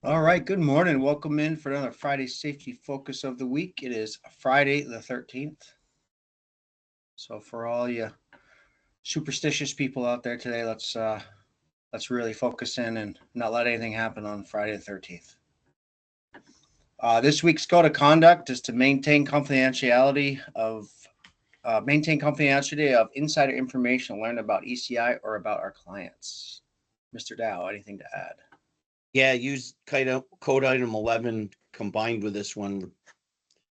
All right, good morning. Welcome in for another Friday Safety Focus of the Week. It is Friday the 13th. So for all you superstitious people out there today, let's really focus in and not let anything happen on Friday the 13th. This week's code of conduct is to maintain confidentiality of insider information learned about ECI or about our clients. Mr. Dow, anything to add? Yeah, use code item 11 combined with this one.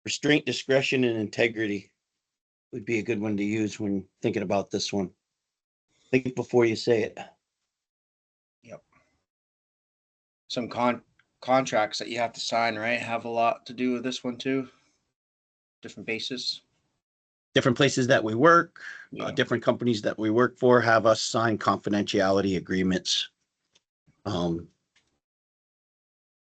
Restraint, discretion, and integrity would be a good one to use when thinking about this one. Think before you say it. Yep. Some contracts that you have to sign, right, have a lot to do with this one too. Different bases. Different places that we work, Yeah. different companies that we work for have us sign confidentiality agreements.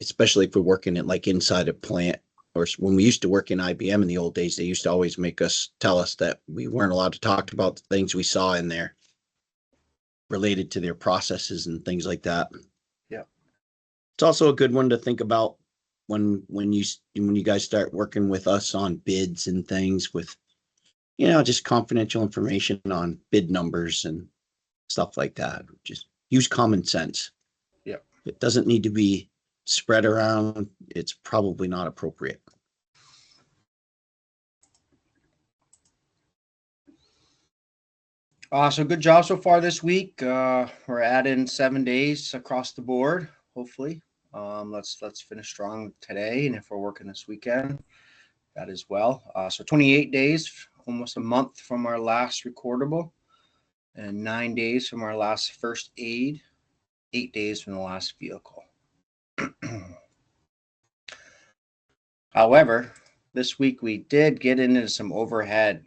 Especially if we're working at like inside a plant, or when we used to work in IBM in the old days, they used to always make us tell us that we weren't allowed to talk about the things we saw in there related to their processes and things like that. Yeah. It's also a good one to think about when you guys start working with us on bids and things with, just confidential information on bid numbers and stuff like that. Just use common sense. Yeah. It doesn't need to be spread around. It's probably not appropriate. So good job so far this week. We're adding 7 days across the board. Hopefully, let's finish strong today, and if we're working this weekend, that as well. So 28 days, almost a month from our last recordable, and 9 days from our last first aid. 8 days from the last vehicle. However, this week we did get into some overhead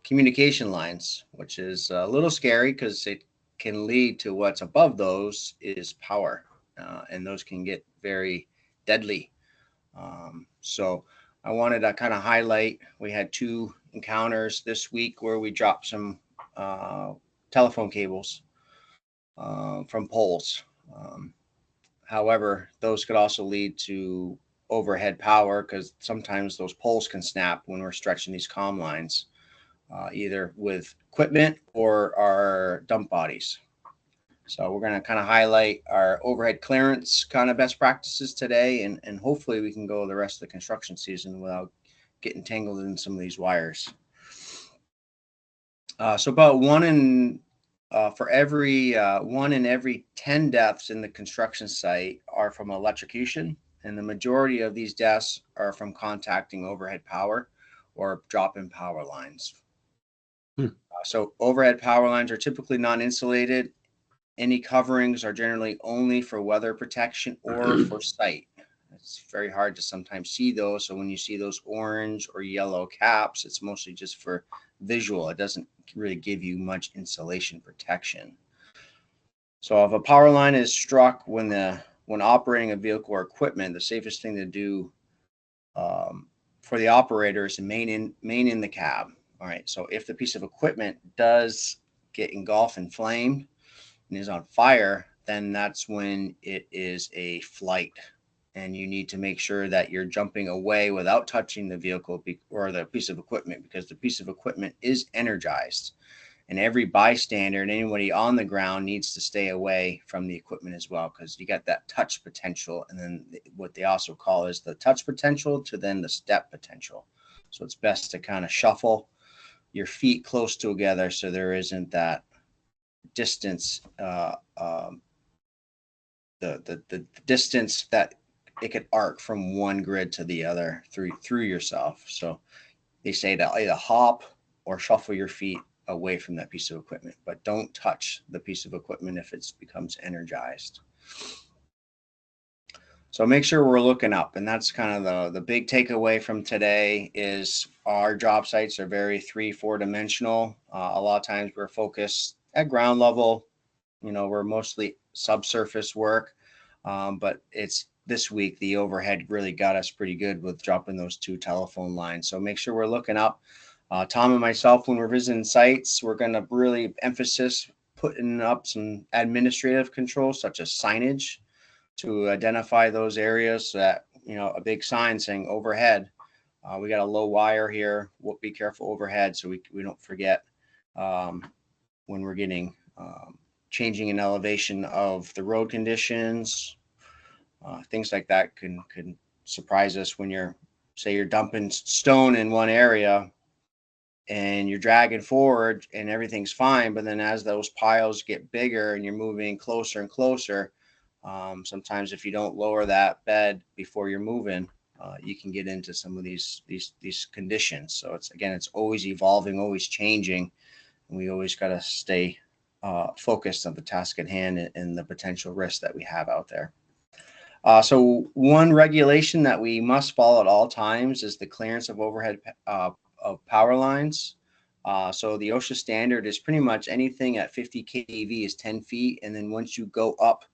communication lines, which is a little scary because it can lead to what's above those is power, and those can get very deadly. So I wanted to kind of highlight, we had two encounters this week where we dropped some telephone cables from poles. However, those could also lead to overhead power because sometimes those poles can snap when we're stretching these comm lines, either with equipment or our dump bodies. So we're going to kind of highlight our overhead clearance kind of best practices today, and hopefully we can go the rest of the construction season without getting tangled in some of these wires. So about one in every 10 deaths in the construction site are from electrocution, and the majority of these deaths are from contacting overhead power or dropping power lines. So overhead power lines are typically non-insulated. Any coverings are generally only for weather protection or for sight. It's very hard to sometimes see those. So when you see those orange or yellow caps, it's mostly just for visual. It doesn't really give you much insulation protection. So if a power line is struck when operating a vehicle or equipment, the safest thing to do for the operator is to main in the cab. All right. So if the piece of equipment does get engulfed in flame and is on fire, then that's when it is a flight, and you need to make sure that you're jumping away without touching the vehicle or the piece of equipment, because the piece of equipment is energized, and every bystander and anybody on the ground needs to stay away from the equipment as well, because you got that touch potential, and then what they also call is the touch potential to then the step potential. So it's best to kind of shuffle your feet close together so there isn't that distance, the distance that it could arc from one grid to the other through yourself. So they say to either hop or shuffle your feet away from that piece of equipment, but don't touch the piece of equipment if it becomes energized. So make sure we're looking up, and that's kind of the big takeaway from today is our job sites are very 3-4 dimensional. A lot of times we're focused at ground level. We're mostly subsurface work, but it's this week the overhead really got us pretty good with dropping those two telephone lines. So make sure we're looking up. Tom and myself, when we're visiting sites, we're going to really emphasis putting up some administrative controls such as signage to identify those areas so that, you know, a big sign saying overhead. We got a low wire here. We'll be careful overhead so we don't forget when we're getting changing in elevation of the road conditions. Things like that can surprise us when you're, say, you're dumping stone in one area and you're dragging forward and everything's fine, but then as those piles get bigger and you're moving closer and closer, sometimes if you don't lower that bed before you're moving, you can get into some of these conditions. So it's always evolving, always changing, and we always got to stay focused on the task at hand and the potential risks that we have out there. So one regulation that we must follow at all times is the clearance of overhead of power lines. So the OSHA standard is pretty much anything at 50 kV is 10 feet. And then once you go up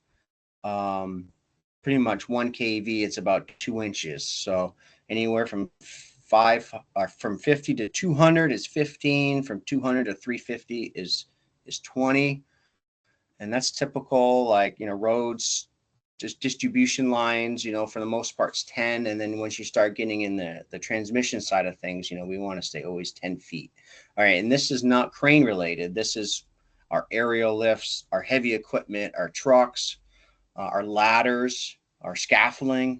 pretty much 1 kV, it's about 2 inches. So anywhere from 50 to 200 is 15, from 200 to 350 is 20. And that's typical, like, you know, roads, just distribution lines, you know, for the most part, it's 10. And then once you start getting in the transmission side of things, you know, we want to stay always 10 feet. All right. And this is not crane related. This is our aerial lifts, our heavy equipment, our trucks, our ladders, our scaffolding.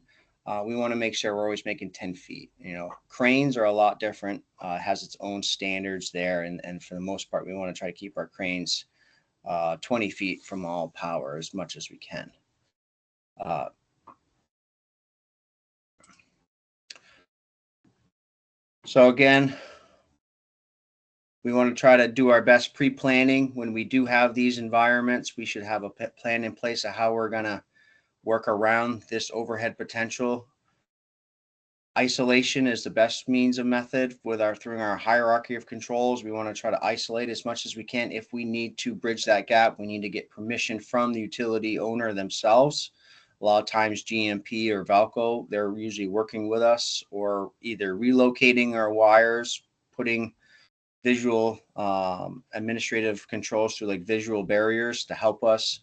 We want to make sure we're always making 10 feet. You know, cranes are a lot different, has its own standards there. And for the most part, we want to try to keep our cranes 20 feet from all power as much as we can. So again, we want to try to do our best pre-planning. When we do have these environments, we should have a plan in place of how we're going to work around this overhead potential. Isolation is the best means of method through our hierarchy of controls. We want to try to isolate as much as we can. If we need to bridge that gap, we need to get permission from the utility owner themselves. A lot of times GMP or Valco, they're usually working with us or either relocating our wires, putting visual administrative controls through like visual barriers to help us.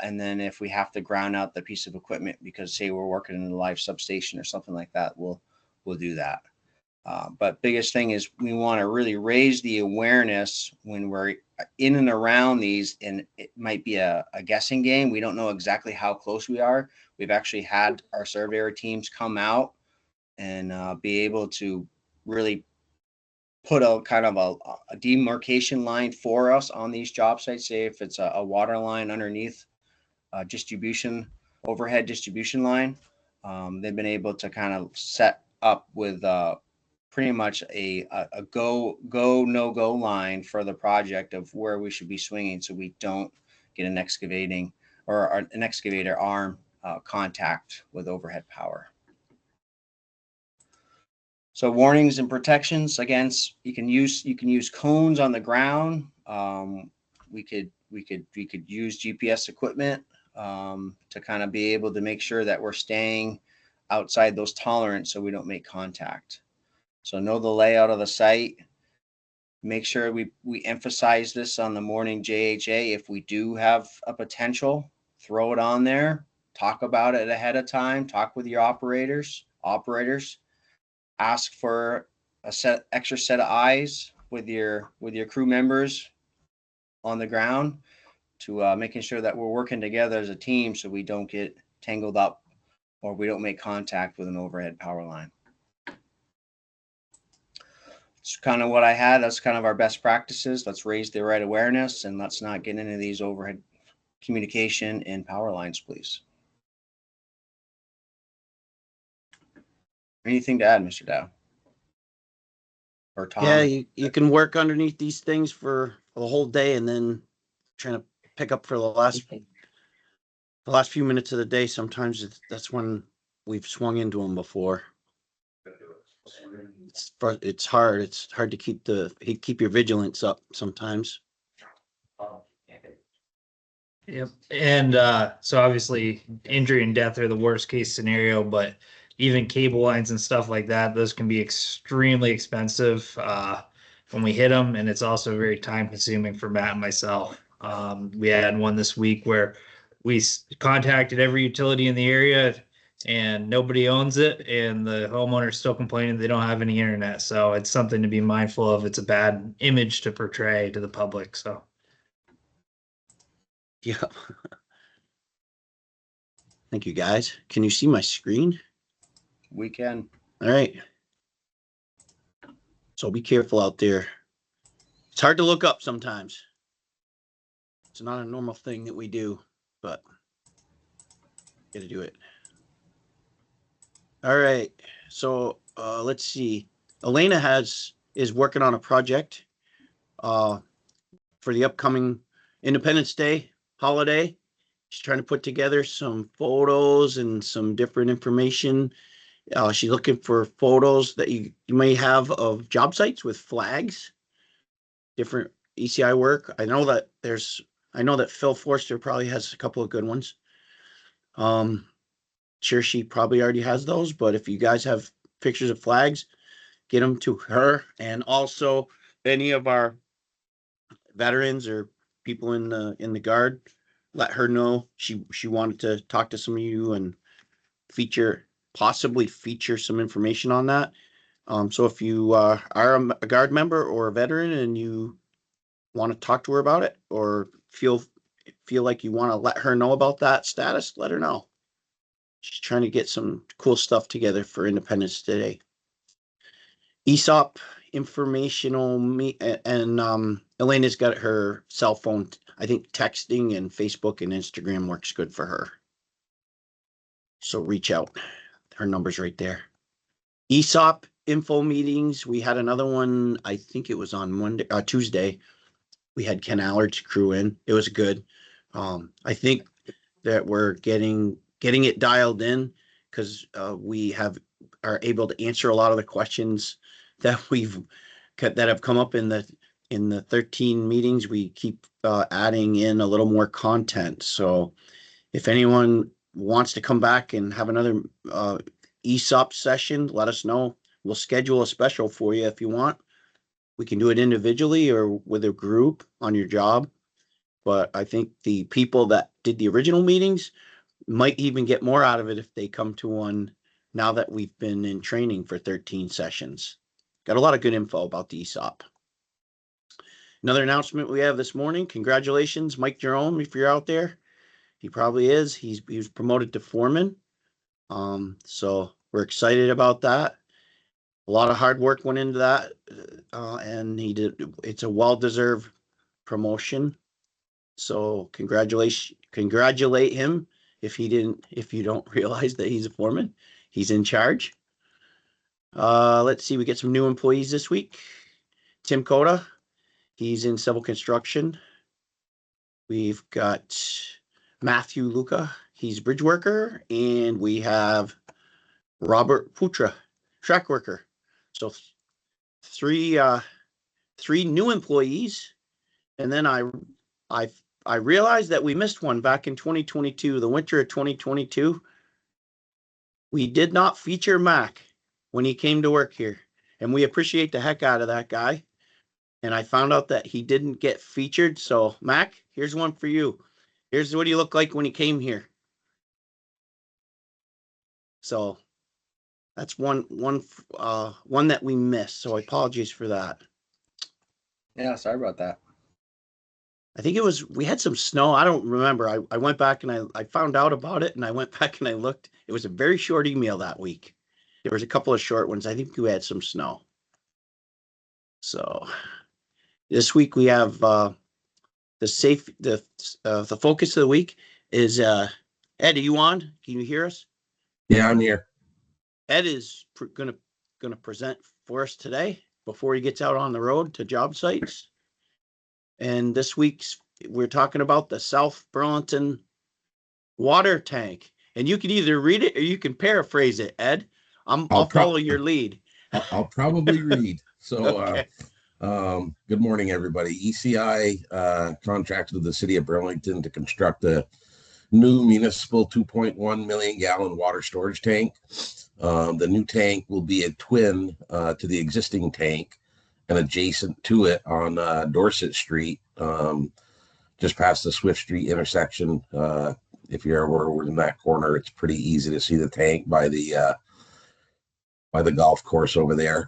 And then if we have to ground out the piece of equipment because say we're working in a live substation or something like that, we'll do that. But biggest thing is we want to really raise the awareness when we're in and around these, and it might be a guessing game. We don't know exactly how close we are. We've actually had our surveyor teams come out and be able to really put a kind of a demarcation line for us on these job sites. Say if it's a water line underneath overhead distribution line, they've been able to kind of set up with pretty much a go no go line for the project of where we should be swinging, so we don't get an excavator arm contact with overhead power. So warnings and protections, again, you can use cones on the ground. We could use GPS equipment to kind of be able to make sure that we're staying outside those tolerance so we don't make contact. So know the layout of the site. Make sure we emphasize this on the morning JHA. If we do have a potential, throw it on there. Talk about it ahead of time. Talk with your operators. Ask for extra set of eyes with your crew members on the ground to making sure that we're working together as a team so we don't get tangled up or we don't make contact with an overhead power line. It's kind of what I had. That's kind of our best practices. Let's raise the right awareness and let's not get into these overhead communication and power lines, please. Anything to add, Mr. Dow? Or Tom? Yeah, you can work underneath these things for the whole day and then trying to pick up for the last few minutes of the day. Sometimes that's when we've swung into them before. It's hard. It's hard to keep your vigilance up sometimes. Yep. And so obviously injury and death are the worst case scenario, but even cable lines and stuff like that, those can be extremely expensive when we hit them. And it's also very time consuming for Matt and myself. We had one this week where contacted every utility in the area and nobody owns it, and the homeowner's still complaining they don't have any internet. So it's something to be mindful of. It's a bad image to portray to the public. So Yeah. Thank you, guys. Can you see my screen? We can. All right. So be careful out there. It's hard to look up sometimes. It's not a normal thing that we do, but got to do it. All right. So let's see. Elena is working on a project for the upcoming Independence Day holiday. She's trying to put together some photos and some different information. She's looking for photos that you may have of job sites with flags, different ECI work. I know that Phil Forster probably has a couple of good ones. Sure, she probably already has those, but if you guys have pictures of flags, get them to her. And also any of our veterans or people in the guard, let her know she wanted to talk to some of you and possibly feature some information on that. So if you are a guard member or a veteran and you want to talk to her about it, or feel like you want to let her know about that status, let her know. She's trying to get some cool stuff together for Independence Day. ESOP informational and Elena's got her cell phone. I think texting and Facebook and Instagram works good for her. So reach out. Her number's right there. ESOP info meetings. We had another one. I think it was on Tuesday. We had Ken Allard's crew in. It was good. I think that we're getting it dialed in because we are able to answer a lot of the questions that have come up in the 13 meetings. We keep adding in a little more content. So if anyone wants to come back and have another ESOP session, let us know. We'll schedule a special for you if you want. We can do it individually or with a group on your job. But I think the people that did the original meetings might even get more out of it if they come to one now that we've been in training for 13 sessions. Got a lot of good info about the ESOP. Another announcement we have this morning. Congratulations, Mike Jerome, if you're out there. He probably is. He was promoted to foreman. So we're excited about that. A lot of hard work went into that. And it's a well-deserved promotion. So congratulate him if you don't realize that he's a foreman. He's in charge. Let's see, we get some new employees this week. Tim Coda, he's in civil construction. We've got Matthew Luca, he's bridge worker, and we have Robert Putra, track worker. So three new employees. And then I realized that we missed one back in 2022, the winter of 2022. We did not feature Mac when he came to work here, and we appreciate the heck out of that guy. And I found out that he didn't get featured. So Mac, here's one for you. Here's what he looked like when he came here. So that's one that we missed. So apologies for that. Yeah, sorry about that. I think we had some snow. I don't remember. I went back and I found out about it, and I went back and I looked. It was a very short email that week. There was a couple of short ones. I think we had some snow. So this week we have the focus of the week is Ed, are you on? Can you hear us? Yeah, I'm here. Ed is gonna present for us today before he gets out on the road to job sites. And this week's we're talking about the South Burlington water tank. And you can either read it or you can paraphrase it, Ed. I'll follow your lead. I'll probably read. So, Okay. Good morning, everybody. ECI contracted with the city of Burlington to construct a new municipal 2.1 million gallon water storage tank. The new tank will be a twin to the existing tank and adjacent to it on Dorset Street, just past the Swift Street intersection if you're over in that corner, it's pretty easy to see the tank by the golf course over there.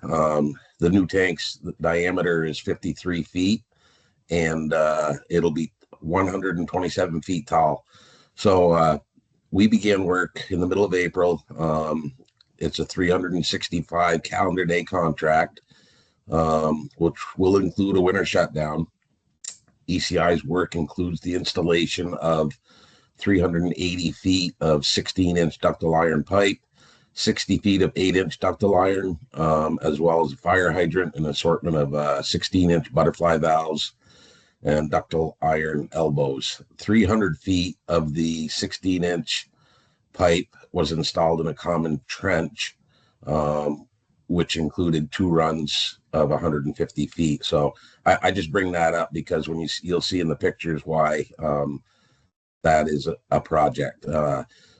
The new tank's diameter is 53 feet, and it'll be 127 feet tall. So we began work in the middle of April. It's a 365 calendar day contract, which will include a winter shutdown. ECI's work includes the installation of 380 feet of 16-inch ductile iron pipe, 60 feet of 8-inch ductile iron, as well as a fire hydrant and assortment of 16-inch butterfly valves and ductile iron elbows. 300 feet of the 16-inch pipe was installed in a common trench, which included 2 runs of 150 feet. So I just bring that up because when you'll see in the pictures why that is a project.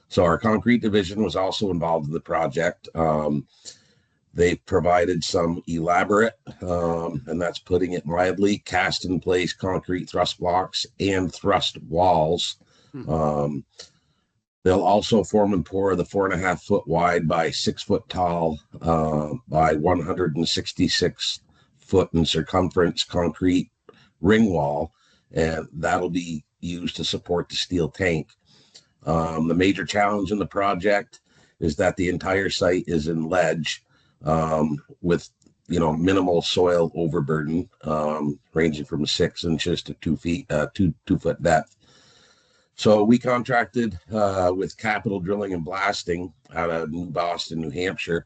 So our concrete division was also involved in the project. They provided some elaborate, and that's putting it mildly, cast in place concrete thrust blocks and thrust walls. They'll also form and pour the 4.5 foot wide by 6 foot tall by 166 foot in circumference concrete ring wall, and that'll be used to support the steel tank. The major challenge in the project is that the entire site is in ledge, with minimal soil overburden, ranging from 6 inches to 2 feet, 2 foot depth. So we contracted with Capital Drilling and Blasting out of New Boston, New Hampshire,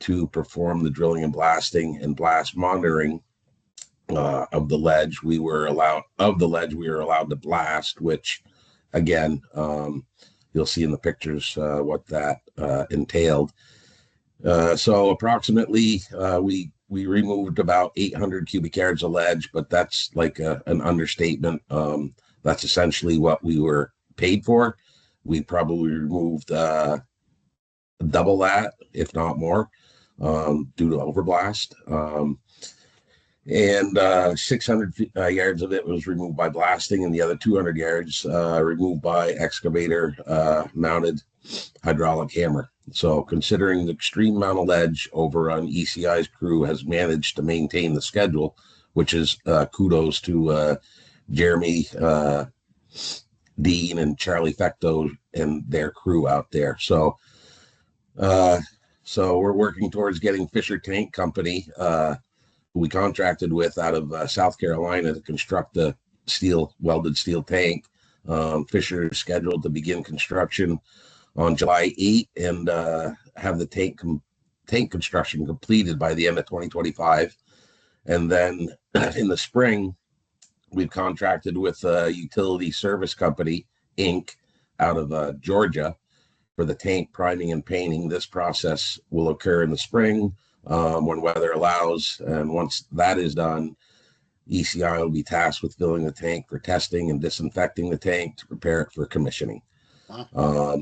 to perform the drilling and blasting and blast monitoring of the ledge. We were allowed to blast, which again, you'll see in the pictures what that entailed. So approximately we removed about 800 cubic yards of ledge, but that's like an understatement. That's essentially what we were paid for. We probably removed double that, if not more, due to overblast. And 600 yards of it was removed by blasting, and the other 200 yards removed by excavator mounted hydraulic hammer. So considering the extreme amount of ledge, over on ECI's crew has managed to maintain the schedule, which is kudos to Jeremy, Dean, and Charlie Fecto and their crew out there. So we're working towards getting Fisher Tank Company, who we contracted with out of South Carolina, to construct the welded steel tank. Fisher is scheduled to begin construction on July 8 and have the tank construction completed by the end of 2025. And then in the spring, we've contracted with Utility Service Company, Inc., out of Georgia for the tank priming and painting. This process will occur in the spring when weather allows. And once that is done, ECI will be tasked with filling the tank for testing and disinfecting the tank to prepare it for commissioning. Wow.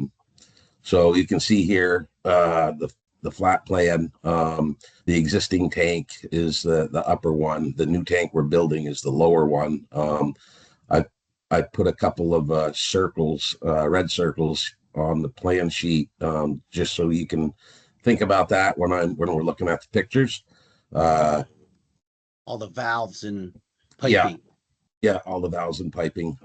So you can see here the flat plan. The existing tank is the upper one. The new tank we're building is the lower one. I put a couple of circles, red circles, on the plan sheet, just so you can think about that when we're looking at the pictures. All the valves and piping. Yeah, all the valves and piping.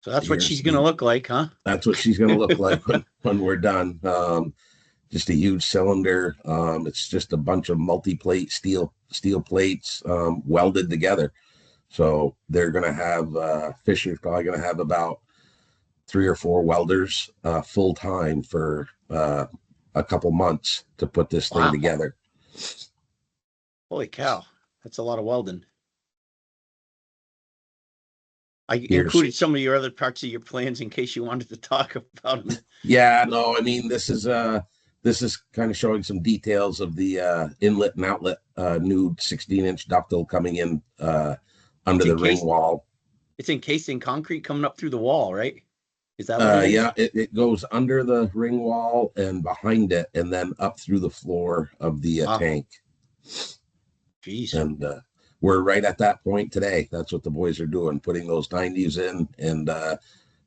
So that's what she's going to look like, huh? That's what she's going to look like when we're done. Just a huge cylinder. It's just a bunch of multi-plate steel plates welded together. So they're going to have, Fisher's probably going to have about 3 or 4 welders full time for a couple months to put this thing together. Holy cow. That's a lot of welding. I included some of your other parts of your plans in case you wanted to talk about them. Yeah, no, I mean, this is kind of showing some details of the inlet and outlet new 16-inch ductile coming in under the ring wall. It's encased in concrete coming up through the wall, right? Is that what it is? Yeah, it goes under the ring wall and behind it, and then up through the floor of the tank. Jeez. And we're right at that point today. That's what the boys are doing, putting those 90s in and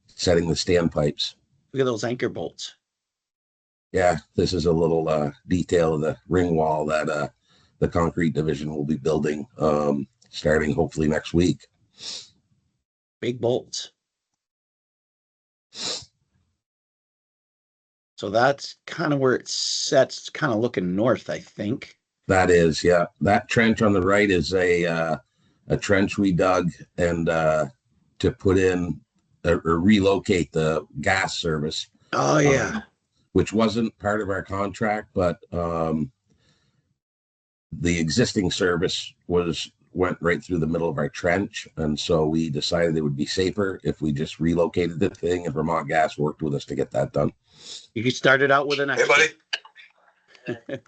setting the standpipes. Look at those anchor bolts. Yeah, this is a little detail of the ring wall that the concrete division will be building starting hopefully next week. Big bolts. So that's kind of where it sets, kind of looking north, I think. That is, yeah. That trench on the right is a trench we dug and to put in or relocate the gas service. Oh yeah. Which wasn't part of our contract, but the existing service went right through the middle of our trench, and so we decided it would be safer if we just relocated the thing. And Vermont Gas worked with us to get that done. You started out with an extra. Hey, buddy.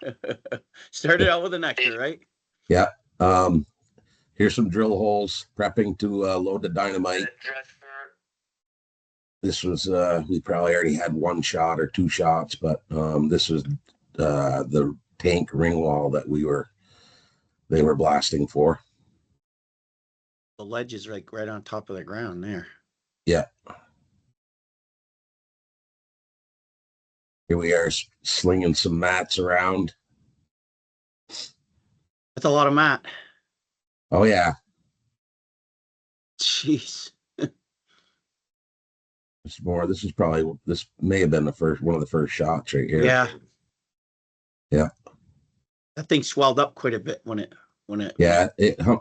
Started out with an extra, right? Yeah. Here's some drill holes prepping to load the dynamite. This was we probably already had one shot or two shots, but this was the tank ring wall that they were blasting for. The ledge is like right on top of the ground there. Yeah. Here we are slinging some mats around. That's a lot of mat. Oh yeah. Jeez. This may have been one of the first shots right here. Yeah. Yeah. That thing swelled up quite a bit when it. Yeah.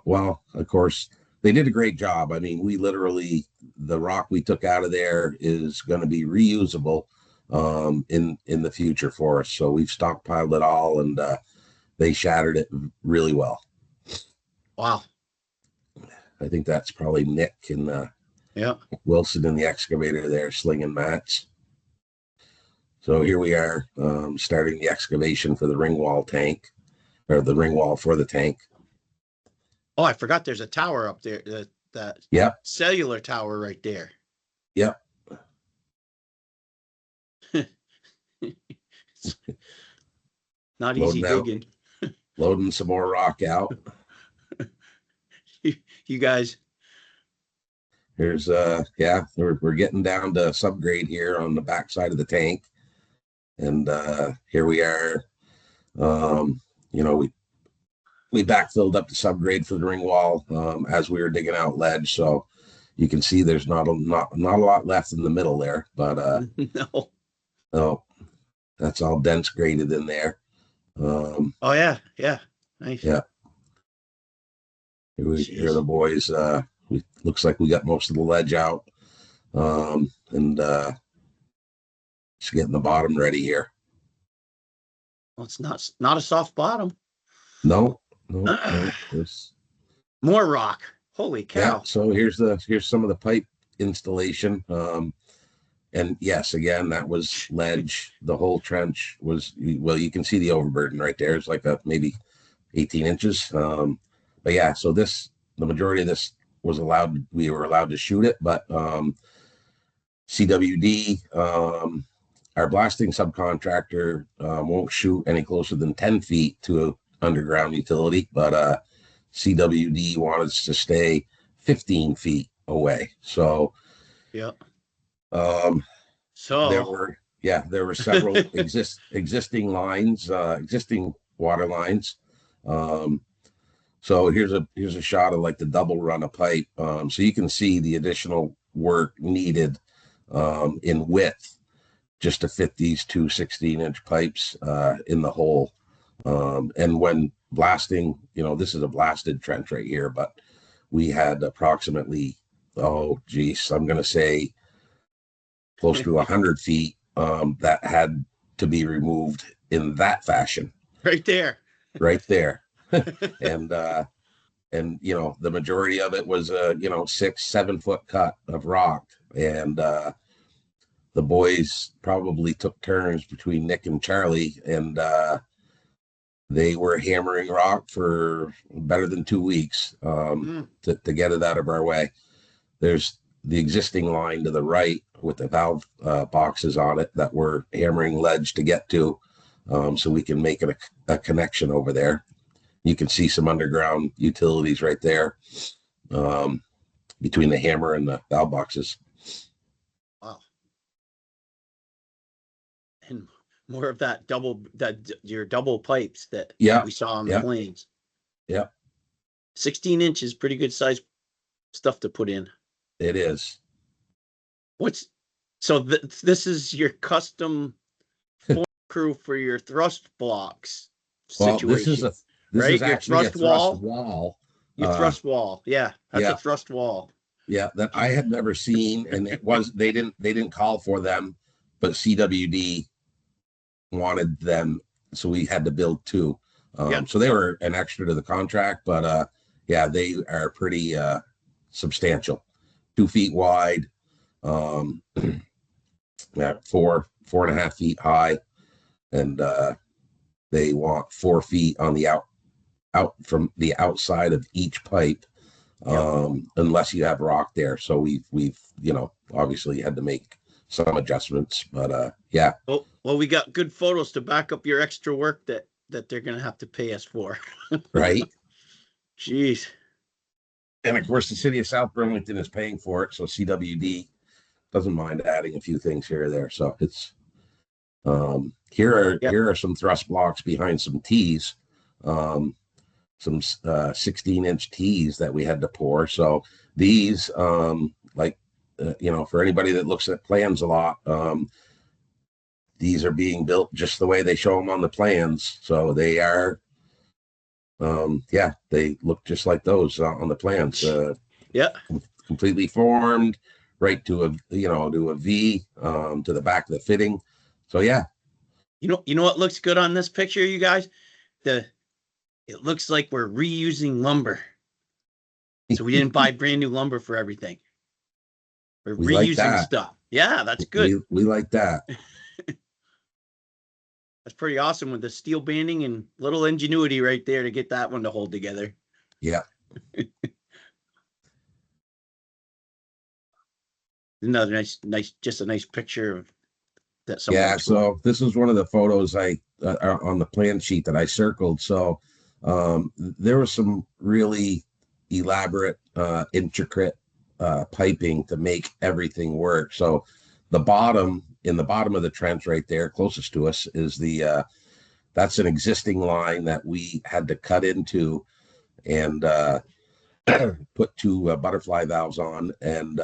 Well, of course, they did a great job. I mean, the rock we took out of there is going to be reusable in the future for us. So we've stockpiled it all, and they shattered it really well. Wow. I think that's probably Nick and yeah, Wilson in the excavator there slinging mats. So here we are starting the excavation for the ring wall tank, or the ring wall for the tank. Oh, I forgot there's a tower up there. That Yep. cellular tower right there. Yep. Not easy digging. Loading some more rock out. You guys. Here's we're getting down to subgrade here on the backside of the tank, and here we are. We backfilled up the subgrade for the ring wall as we were digging out ledge, so you can see there's not a lot left in the middle there, but no, that's all dense graded in there. Oh yeah, nice. Yeah. Here are the boys. Looks like we got most of the ledge out, and just getting the bottom ready here. Well, it's not a soft bottom. No. More rock. Holy cow! Yeah, so here's some of the pipe installation. And yes, again, that was ledge. The whole trench was, well, you can see the overburden right there. It's like maybe 18 inches. But yeah, so the majority of this we were allowed to shoot it, but CWD, our blasting subcontractor, won't shoot any closer than 10 feet to an underground utility, but CWD wanted us to stay 15 feet away. So, yeah. So there were several existing lines, existing water lines. So here's a shot of like the double run of pipe. So you can see the additional work needed in width just to fit these two 16-inch pipes in the hole. And when blasting, this is a blasted trench right here, but we had approximately, I'm going to say close to 100 feet that had to be removed in that fashion. Right there. And the majority of it was 6-7 foot cut of rock, and the boys probably took turns between Nick and Charlie, and they were hammering rock for better than 2 weeks to get it out of our way. There's the existing line to the right with the valve boxes on it that we're hammering ledge to get to, so we can make it a connection over there. You can see some underground utilities right there, between the hammer and the valve boxes. Wow. And more of your double pipes that Yeah, we saw on the yeah. planes. Yeah, 16 inches, pretty good size stuff to put in. it is. So this is your custom form crew for your thrust blocks Well, situation, this right? is Your actually a thrust thrust wall, wall. your thrust wall. Yeah, that's yeah. a thrust wall. Yeah, that I had never seen, and they didn't call for them, but CWD wanted them, so we had to build two. Yeah. So they were an extra to the contract, but yeah, they are pretty substantial, 2 feet wide, yeah, 4.5 feet high, and they want 4 feet on the out from the outside of each pipe, unless you have rock there. So we've obviously had to make some adjustments, but yeah. Well, we got good photos to back up your extra work that they're gonna have to pay us for. Right. Jeez. And of course, the city of South Burlington is paying for it, so CWD doesn't mind adding a few things here or there. So it's here are some thrust blocks behind some tees, some 16-inch tees that we had to pour. So these, for anybody that looks at plans a lot, these are being built just the way they show them on the plans. So they are, they look just like those on the plans. Completely formed right to a V, to the back of the fitting. So yeah. You know what looks good on this picture, you guys? It looks like we're reusing lumber. So we didn't buy brand new lumber for everything. We're reusing stuff. Yeah, that's good. We like that. That's pretty awesome with the steel banding and little ingenuity right there to get that one to hold together. Yeah. Another nice, just a nice picture of that. Yeah. So this is one of the photos on the plan sheet that I circled. So there was some really elaborate, intricate piping to make everything work. So in the bottom of the trench right there, closest to us, is that's an existing line that we had to cut into and put 2 butterfly valves on, and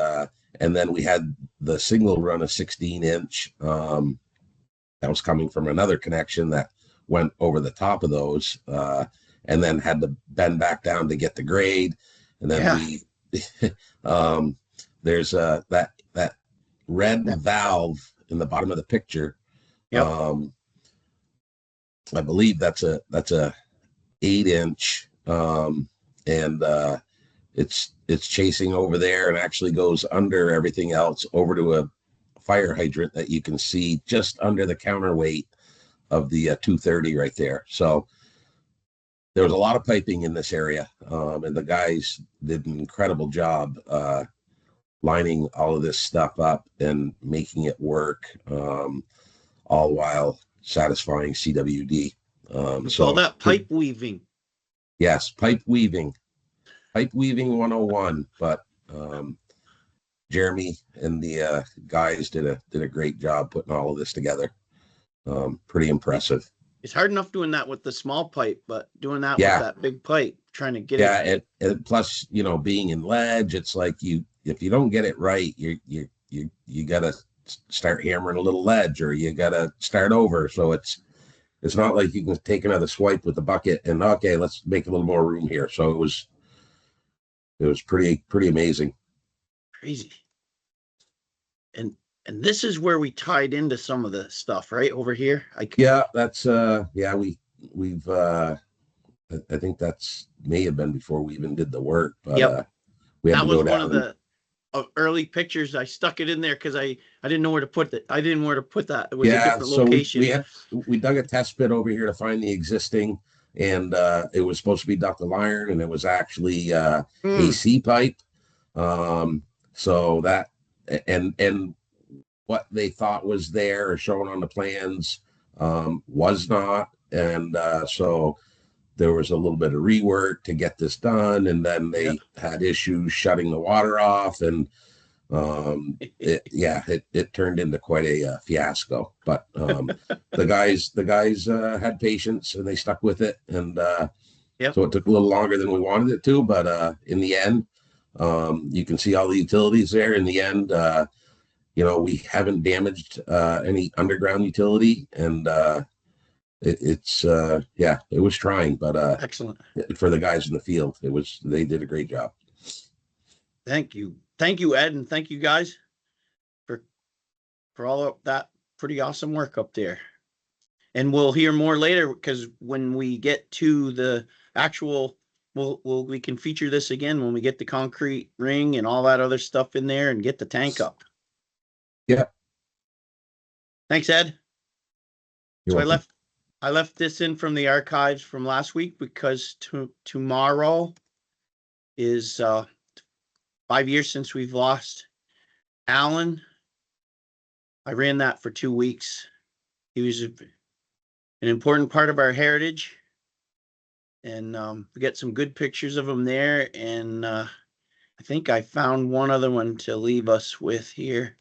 then we had the single run of 16-inch that was coming from another connection that went over the top of those, and then had to bend back down to get the grade. And then there's that red valve in the bottom of the picture. I believe that's a 8-inch, and it's chasing over there and actually goes under everything else over to a fire hydrant that you can see just under the counterweight of the 230 right there. So there was a lot of piping in this area, and the guys did an incredible job lining all of this stuff up and making it work, all while satisfying CWD. So all that pipe weaving. Yes, pipe weaving 101. But Jeremy and the guys did a great job putting all of this together. Pretty impressive. It's hard enough doing that with the small pipe, but doing that with that big pipe, trying to get it. Yeah, and plus, being in ledge, it's like if you don't get it right, you gotta start hammering a little ledge, or you gotta start over. So it's not like you can take another swipe with the bucket and okay, let's make a little more room here. So it was pretty amazing. Crazy. And this is where we tied into some of the stuff, right over here. That's we've I think that's may have been before we even did the work, but we had that to was go down. One of the early pictures. I stuck it in there because I didn't know where to put it. I didn't know where to put that. It was a different location. We dug a test pit over here to find the existing, and it was supposed to be ductile iron, and it was actually AC pipe. So that and what they thought was there or shown on the plans was not, and so there was a little bit of rework to get this done, and then they had issues shutting the water off, and it turned into quite a fiasco. But the guys had patience and they stuck with it, and so it took a little longer than we wanted it to, but in the end, you can see all the utilities there. In the end, we haven't damaged any underground utility, and it was trying, but Excellent. for the guys in the field, they did a great job. Thank you, Ed, and thank you guys for all of that pretty awesome work up there. And we'll hear more later, because when we get to the actual, we can feature this again when we get the concrete ring and all that other stuff in there and get the tank up. Yeah. Thanks, Ed. You're welcome. I left this in from the archives from last week because tomorrow is 5 years since we've lost Alan. I ran that for 2 weeks. He was an important part of our heritage, and we get some good pictures of him there. And I think I found one other one to leave us with here.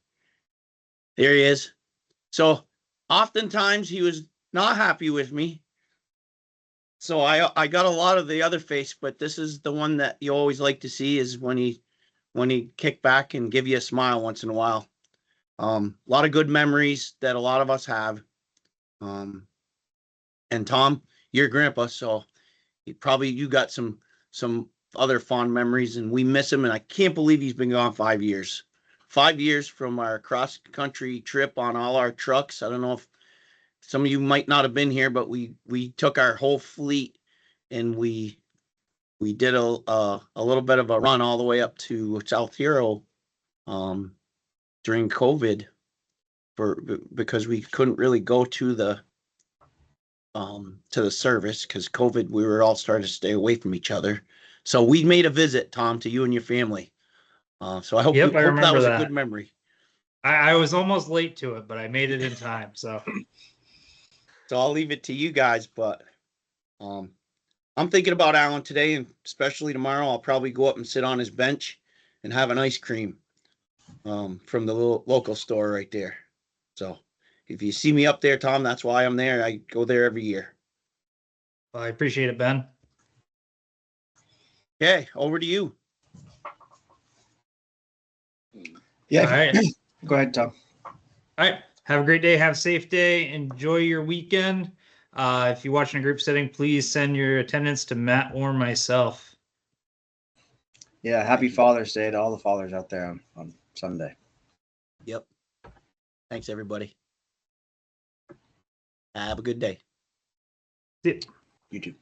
There he is. So oftentimes he was not happy with me. So I got a lot of the other face, but this is the one that you always like to see, is when he kick back and give you a smile once in a while. A lot of good memories that a lot of us have. And Tom, you're grandpa, so you got some other fond memories, and we miss him. And I can't believe he's been gone 5 years. 5 years from our cross country trip on all our trucks. I don't know if some of you might not have been here, but we took our whole fleet and we did a little bit of a run all the way up to South Hero during COVID, because we couldn't really go to the service because COVID. We were all starting to stay away from each other. So we made a visit, Tom, to you and your family. So I hope, Yep, I hope that remember was that. a good memory. I was almost late to it, but I made it in time. So I'll leave it to you guys, but I'm thinking about Alan today, and especially tomorrow. I'll probably go up and sit on his bench and have an ice cream from the local store right there. So if you see me up there, Tom, that's why I'm there. I go there every year. I appreciate it, Ben. Okay, over to you. Yeah. All right. Go ahead, Tom. All right. Have a great day. Have a safe day. Enjoy your weekend. If you're watching a group setting, please send your attendance to Matt or myself. Yeah. Happy Father's Day to all the fathers out there on Sunday. Yep. Thanks, everybody. Have a good day. See ya. You too.